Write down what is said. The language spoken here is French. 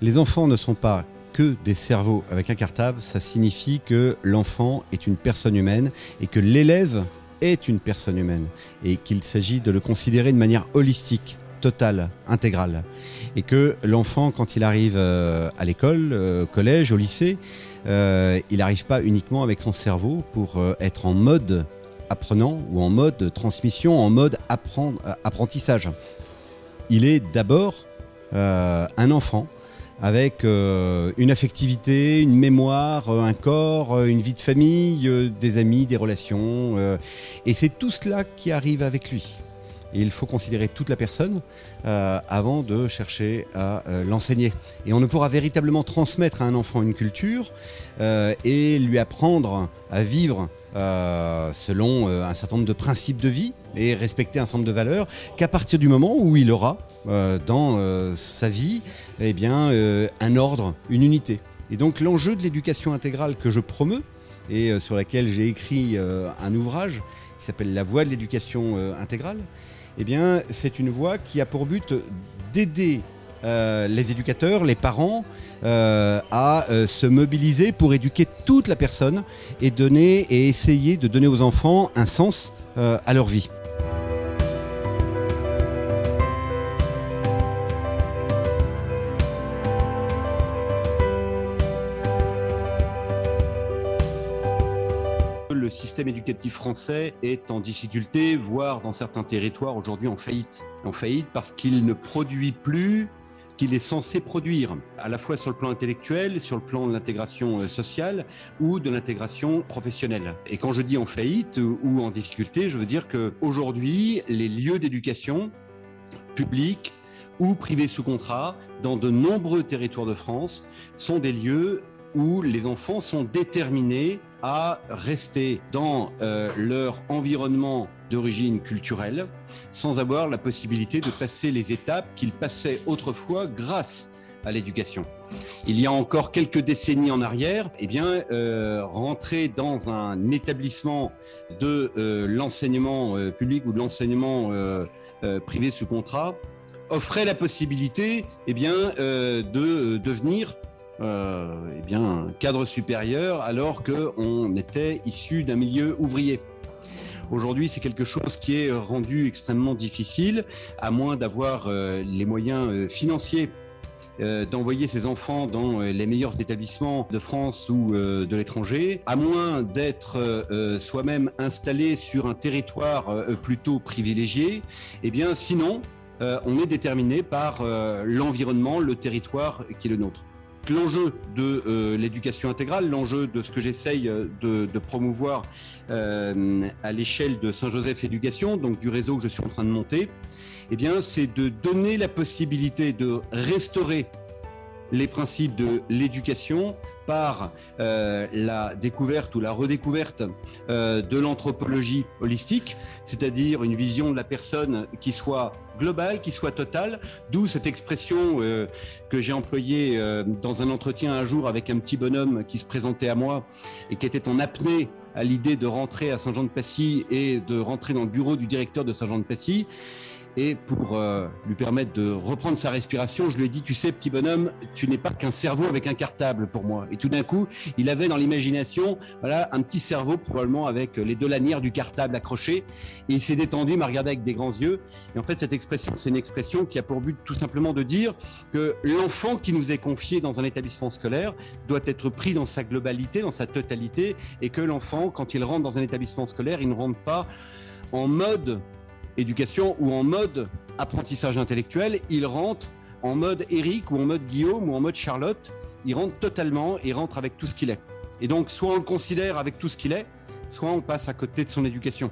Les enfants ne sont pas que des cerveaux avec un cartable, ça signifie que l'enfant est une personne humaine et que l'élève est une personne humaine et qu'il s'agit de le considérer de manière holistique, totale, intégrale. Et que l'enfant, quand il arrive à l'école, au collège, au lycée, il n'arrive pas uniquement avec son cerveau pour être en mode apprenant ou en mode transmission, en mode apprentissage. Il est d'abord un enfant avec une affectivité, une mémoire, un corps, une vie de famille, des amis, des relations. Et c'est tout cela qui arrive avec lui. Et il faut considérer toute la personne avant de chercher à l'enseigner. Et on ne pourra véritablement transmettre à un enfant une culture et lui apprendre à vivre selon un certain nombre de principes de vie et respecter un certain nombre de valeurs qu'à partir du moment où il aura dans sa vie eh bien, un ordre, une unité. Et donc l'enjeu de l'éducation intégrale que je promeus et sur laquelle j'ai écrit un ouvrage qui s'appelle La voie de l'éducation intégrale, eh bien, c'est une voie qui a pour but d'aider les éducateurs, les parents à se mobiliser pour éduquer toute la personne et donner et essayer de donner aux enfants un sens à leur vie. Le système éducatif français est en difficulté, voire dans certains territoires aujourd'hui en faillite. En faillite parce qu'il ne produit plus ce qu'il est censé produire, à la fois sur le plan intellectuel, sur le plan de l'intégration sociale ou de l'intégration professionnelle. Et quand je dis en faillite ou en difficulté, je veux dire qu'aujourd'hui, les lieux d'éducation publics ou privés sous contrat, dans de nombreux territoires de France, sont des lieux où les enfants sont déterminés à rester dans leur environnement d'origine culturelle sans avoir la possibilité de passer les étapes qu'ils passaient autrefois grâce à l'éducation. Il y a encore quelques décennies en arrière, eh bien, rentrer dans un établissement de l'enseignement public ou de l'enseignement privé sous contrat offrait la possibilité eh bien, de devenir eh bien, un cadre supérieur alors qu'on était issu d'un milieu ouvrier. Aujourd'hui, c'est quelque chose qui est rendu extrêmement difficile, à moins d'avoir les moyens financiers d'envoyer ses enfants dans les meilleurs établissements de France ou de l'étranger, à moins d'être soi-même installé sur un territoire plutôt privilégié. Eh bien, sinon, on est déterminé par l'environnement, le territoire qui est le nôtre. L'enjeu de l'éducation intégrale, l'enjeu de ce que j'essaye de promouvoir à l'échelle de Saint-Joseph Éducation, donc du réseau que je suis en train de monter, eh bien, c'est de donner la possibilité de restaurer les principes de l'éducation par la découverte ou la redécouverte de l'anthropologie holistique, c'est-à-dire une vision de la personne qui soit globale, qui soit totale, d'où cette expression que j'ai employée dans un entretien un jour avec un petit bonhomme qui se présentait à moi et qui était en apnée à l'idée de rentrer à Saint-Jean-de-Passy et de rentrer dans le bureau du directeur de Saint-Jean-de-Passy. Et pour lui permettre de reprendre sa respiration, je lui ai dit, tu sais, petit bonhomme, tu n'es pas qu'un cerveau avec un cartable pour moi. Et tout d'un coup, il avait dans l'imagination, voilà, un petit cerveau probablement avec les deux lanières du cartable accrochées. Et il s'est détendu, il m'a regardé avec des grands yeux. Et en fait, cette expression, c'est une expression qui a pour but tout simplement de dire que l'enfant qui nous est confié dans un établissement scolaire doit être pris dans sa globalité, dans sa totalité, et que l'enfant, quand il rentre dans un établissement scolaire, il ne rentre pas en mode éducation ou en mode apprentissage intellectuel, il rentre en mode Eric ou en mode Guillaume ou en mode Charlotte, il rentre totalement et rentre avec tout ce qu'il est. Et donc, soit on le considère avec tout ce qu'il est, soit on passe à côté de son éducation.